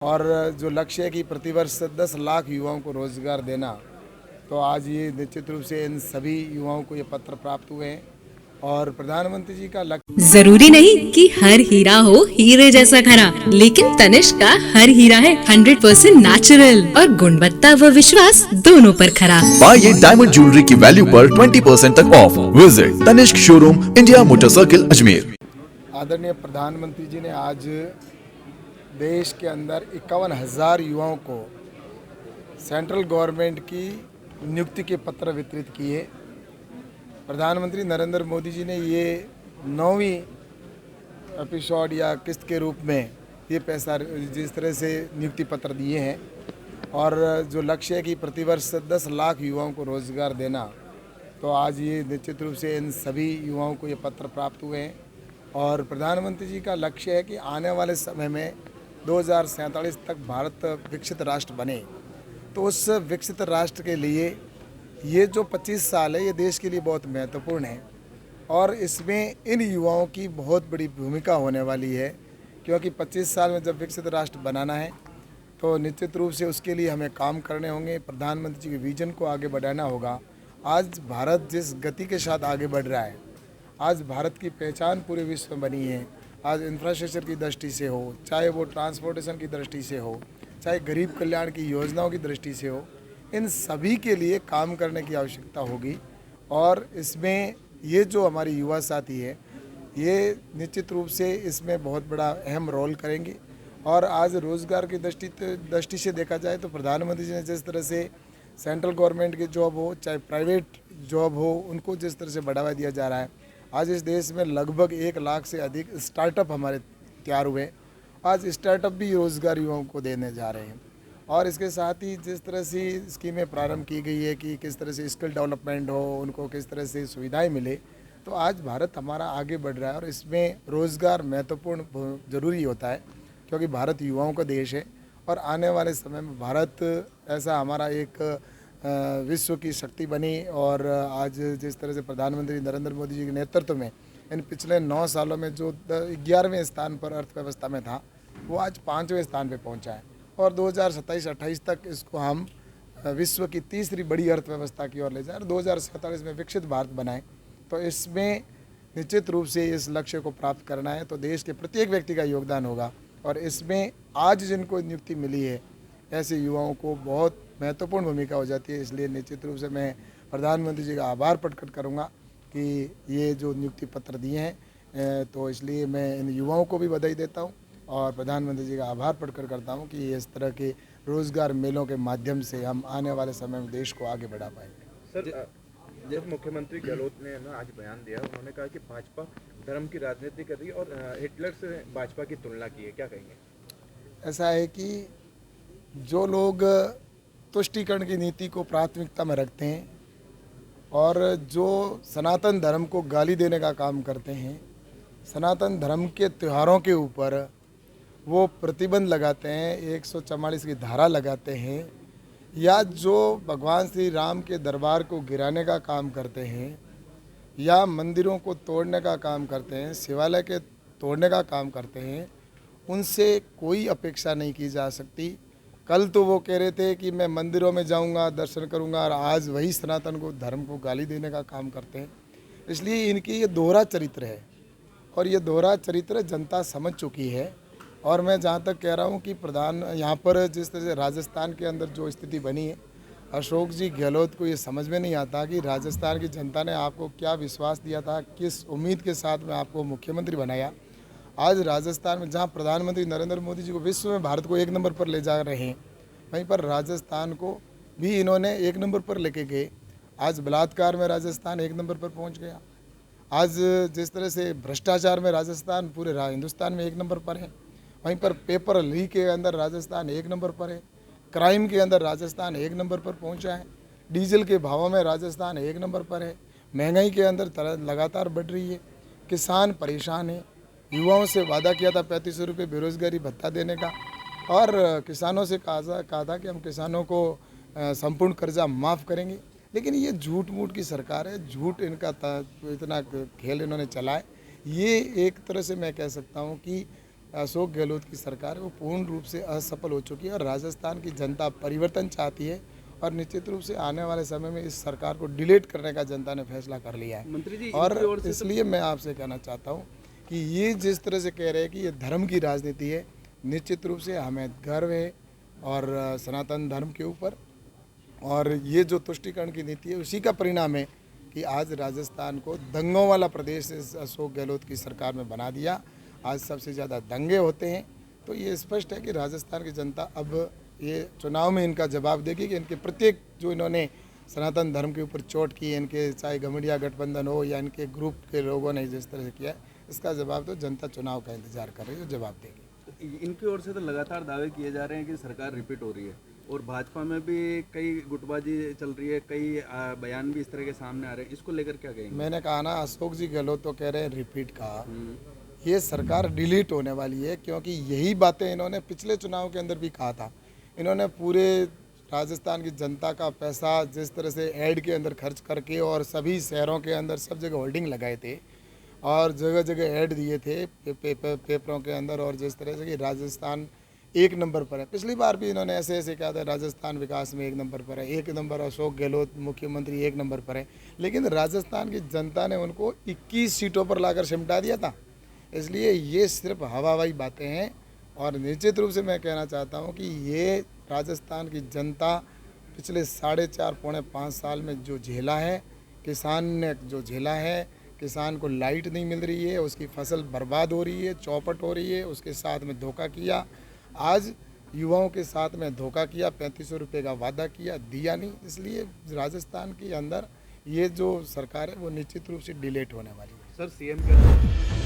और जो लक्ष्य है कि प्रतिवर्ष 10 लाख युवाओं को रोजगार देना, तो आज ये निश्चित रूप से इन सभी युवाओं को ये पत्र प्राप्त हुए हैं और प्रधानमंत्री जी का लक्ष्य। जरूरी नहीं कि हर हीरा हो हीरे जैसा खरा, लेकिन तनिष्क का हर हीरा है 100% नेचुरल और गुणवत्ता व विश्वास दोनों पर खरा। पाइए डायमंड ज्वेलरी की वैल्यू पर 20% तक off. Visit Tanishq showroom, India motor circle, Ajmer. आदरणीय प्रधानमंत्री जी ने आज देश के अंदर 51,000 युवाओं को सेंट्रल गवर्नमेंट की नियुक्ति के पत्र वितरित किए। प्रधानमंत्री नरेंद्र मोदी जी ने ये 9वीं एपिसोड या किस्त के रूप में ये पैसा जिस तरह से नियुक्ति पत्र दिए हैं और जो लक्ष्य है कि प्रतिवर्ष 10 लाख युवाओं को रोजगार देना, तो आज ये निश्चित रूप से इन सभी युवाओं को ये पत्र प्राप्त हुए हैं और प्रधानमंत्री जी का लक्ष्य है कि आने वाले समय में 2047 तक भारत विकसित राष्ट्र बने। तो उस विकसित राष्ट्र के लिए ये जो 25 साल है ये देश के लिए बहुत महत्वपूर्ण है और इसमें इन युवाओं की बहुत बड़ी भूमिका होने वाली है, क्योंकि 25 साल में जब विकसित राष्ट्र बनाना है तो निश्चित रूप से उसके लिए हमें काम करने होंगे, प्रधानमंत्री जी के विजन को आगे बढ़ाना होगा। आज भारत जिस गति के साथ आगे बढ़ रहा है, आज भारत की पहचान पूरे विश्व में बनी है। आज इंफ्रास्ट्रक्चर की दृष्टि से हो, चाहे वो ट्रांसपोर्टेशन की दृष्टि से हो, चाहे गरीब कल्याण की योजनाओं की दृष्टि से हो, इन सभी के लिए काम करने की आवश्यकता होगी और इसमें ये जो हमारे युवा साथी है ये निश्चित रूप से इसमें बहुत बड़ा अहम रोल करेंगे। और आज रोज़गार की दृष्टि से देखा जाए तो प्रधानमंत्री जी ने जिस तरह से सेंट्रल गवर्नमेंट की जॉब हो चाहे प्राइवेट जॉब हो, उनको जिस तरह से बढ़ावा दिया जा रहा है, आज इस देश में लगभग 1 लाख से अधिक स्टार्टअप हमारे तैयार हुए। आज स्टार्टअप भी रोज़गार युवाओं को देने जा रहे हैं और इसके साथ ही जिस तरह से स्कीमें प्रारंभ की गई है कि किस तरह से स्किल डेवलपमेंट हो, उनको किस तरह से सुविधाएं मिले, तो आज भारत हमारा आगे बढ़ रहा है और इसमें रोज़गार महत्वपूर्ण ज़रूरी होता है, क्योंकि भारत युवाओं का देश है और आने वाले समय में भारत ऐसा हमारा एक विश्व की शक्ति बनी। और आज जिस तरह से प्रधानमंत्री नरेंद्र मोदी जी के नेतृत्व में इन पिछले 9 सालों में जो 11वें स्थान पर अर्थव्यवस्था में था, वो आज 5वें स्थान पर पहुंचा है और 2027-28 तक इसको हम विश्व की तीसरी बड़ी अर्थव्यवस्था की ओर ले जाए और 2047 में विकसित भारत बनाएं। तो इसमें निश्चित रूप से इस लक्ष्य को प्राप्त करना है तो देश के प्रत्येक व्यक्ति का योगदान होगा और इसमें आज जिनको नियुक्ति मिली है ऐसे युवाओं को बहुत महत्वपूर्ण भूमिका हो जाती है। इसलिए निश्चित रूप से मैं प्रधानमंत्री जी का आभार प्रकट करूंगा कि ये जो नियुक्ति पत्र दिए हैं, तो इसलिए मैं इन युवाओं को भी बधाई देता हूं और प्रधानमंत्री जी का आभार प्रकट करता हूं कि इस तरह के रोज़गार मेलों के माध्यम से हम आने वाले समय में देश को आगे बढ़ा पाएंगे। सर, जब मुख्यमंत्री गहलोत ने ना आज बयान दिया, उन्होंने कहा कि भाजपा धर्म की राजनीति कर रही है और हिटलर से भाजपा की तुलना की है, क्या कहेंगे? ऐसा है कि जो लोग तुष्टीकरण की नीति को प्राथमिकता में रखते हैं और जो सनातन धर्म को गाली देने का काम करते हैं, सनातन धर्म के त्योहारों के ऊपर वो प्रतिबंध लगाते हैं, 144 की धारा लगाते हैं, या जो भगवान श्री राम के दरबार को गिराने का काम करते हैं या मंदिरों को तोड़ने का काम करते हैं, शिवालय के तोड़ने का काम करते हैं, उनसे कोई अपेक्षा नहीं की जा सकती। कल तो वो कह रहे थे कि मैं मंदिरों में जाऊंगा, दर्शन करूंगा, और आज वही सनातन को धर्म को गाली देने का काम करते हैं। इसलिए इनकी ये दोहरा चरित्र है और ये दोहरा चरित्र जनता समझ चुकी है। और मैं जहाँ तक कह रहा हूँ कि यहाँ पर जिस तरह से राजस्थान के अंदर जो स्थिति बनी है, अशोक जी गहलोत को ये समझ में नहीं आता कि राजस्थान की जनता ने आपको क्या विश्वास दिया था, किस उम्मीद के साथ में आपको मुख्यमंत्री बनाया। आज राजस्थान में जहाँ प्रधानमंत्री नरेंद्र मोदी जी को विश्व में भारत को 1 नंबर पर ले जा रहे हैं, वहीं पर राजस्थान को भी इन्होंने 1 नंबर पर लेके गए। आज बलात्कार में राजस्थान 1 नंबर पर पहुँच गया। आज जिस तरह से भ्रष्टाचार में राजस्थान पूरे हिंदुस्तान में 1 नंबर पर है, वहीं पर पेपर लीक के अंदर राजस्थान 1 नंबर पर है, क्राइम के अंदर राजस्थान 1 नंबर पर पहुंचा है, डीजल के भावों में राजस्थान 1 नंबर पर है, महंगाई के अंदर लगातार बढ़ रही है, किसान परेशान है। युवाओं से वादा किया था 3500 रुपये बेरोजगारी भत्ता देने का और किसानों से कहा था कि हम किसानों को संपूर्ण कर्जा माफ़ करेंगे, लेकिन ये झूठ मूठ की सरकार है, झूठ इनका इतना खेल इन्होंने चलाए। ये एक तरह से मैं कह सकता हूँ कि अशोक गहलोत की सरकार है वो पूर्ण रूप से असफल हो चुकी है और राजस्थान की जनता परिवर्तन चाहती है और निश्चित रूप से आने वाले समय में इस सरकार को डिलीट करने का जनता ने फैसला कर लिया है। मंत्री जी, और इनकी ओर से इसलिए मैं आपसे कहना चाहता हूँ कि ये जिस तरह से कह रहे हैं कि ये धर्म की राजनीति है, निश्चित रूप से हमें गर्व है और सनातन धर्म के ऊपर, और ये जो तुष्टीकरण की नीति है उसी का परिणाम है कि आज राजस्थान को दंगों वाला प्रदेश इस अशोक गहलोत की सरकार में बना दिया। आज सबसे ज़्यादा दंगे होते हैं, तो ये स्पष्ट है कि राजस्थान की जनता अब ये चुनाव में इनका जवाब देगी कि इनके प्रत्येक जो इन्होंने सनातन धर्म के ऊपर चोट की, इनके चाहे गमड़िया गठबंधन हो या इनके ग्रुप के लोगों ने जिस तरह से किया, इसका जवाब तो जनता चुनाव का इंतजार कर रही है, जवाब देगी। इनकी ओर से तो लगातार दावे किए जा रहे हैं कि सरकार रिपीट हो रही है और भाजपा में भी कई गुटबाजी चल रही है, कई बयान भी इस तरह के सामने आ रहे हैं, इसको लेकर क्या कहेंगे? मैंने कहा ना, अशोक जी गहलोत तो कह रहे हैं रिपीट का, ये सरकार डिलीट होने वाली है, क्योंकि यही बातें इन्होंने पिछले चुनाव के अंदर भी कहा था। इन्होंने पूरे राजस्थान की जनता का पैसा जिस तरह से ऐड के अंदर खर्च करके और सभी शहरों के अंदर सब जगह होल्डिंग लगाए थे और जगह जगह ऐड दिए थे पेपरों के अंदर, और जिस तरह से कि राजस्थान एक नंबर पर है। पिछली बार भी इन्होंने ऐसे ऐसे कहा था राजस्थान विकास में एक नंबर पर है, एक नंबर अशोक गहलोत मुख्यमंत्री एक नंबर पर है, लेकिन राजस्थान की जनता ने उनको 21 सीटों पर लाकर सिमटा दिया था। इसलिए ये सिर्फ हवाई बातें हैं और निश्चित रूप से मैं कहना चाहता हूँ कि ये राजस्थान की जनता पिछले 4.5 पौने 5 साल में जो झेला है, किसान ने जो झेला है, किसान को लाइट नहीं मिल रही है, उसकी फसल बर्बाद हो रही है, चौपट हो रही है, उसके साथ में धोखा किया, आज युवाओं के साथ में धोखा किया, 3500 रुपये का वादा किया, दिया नहीं। इसलिए राजस्थान के अंदर ये जो सरकार है वो निश्चित रूप से डिलीट होने वाली है। सर, सीएम क्या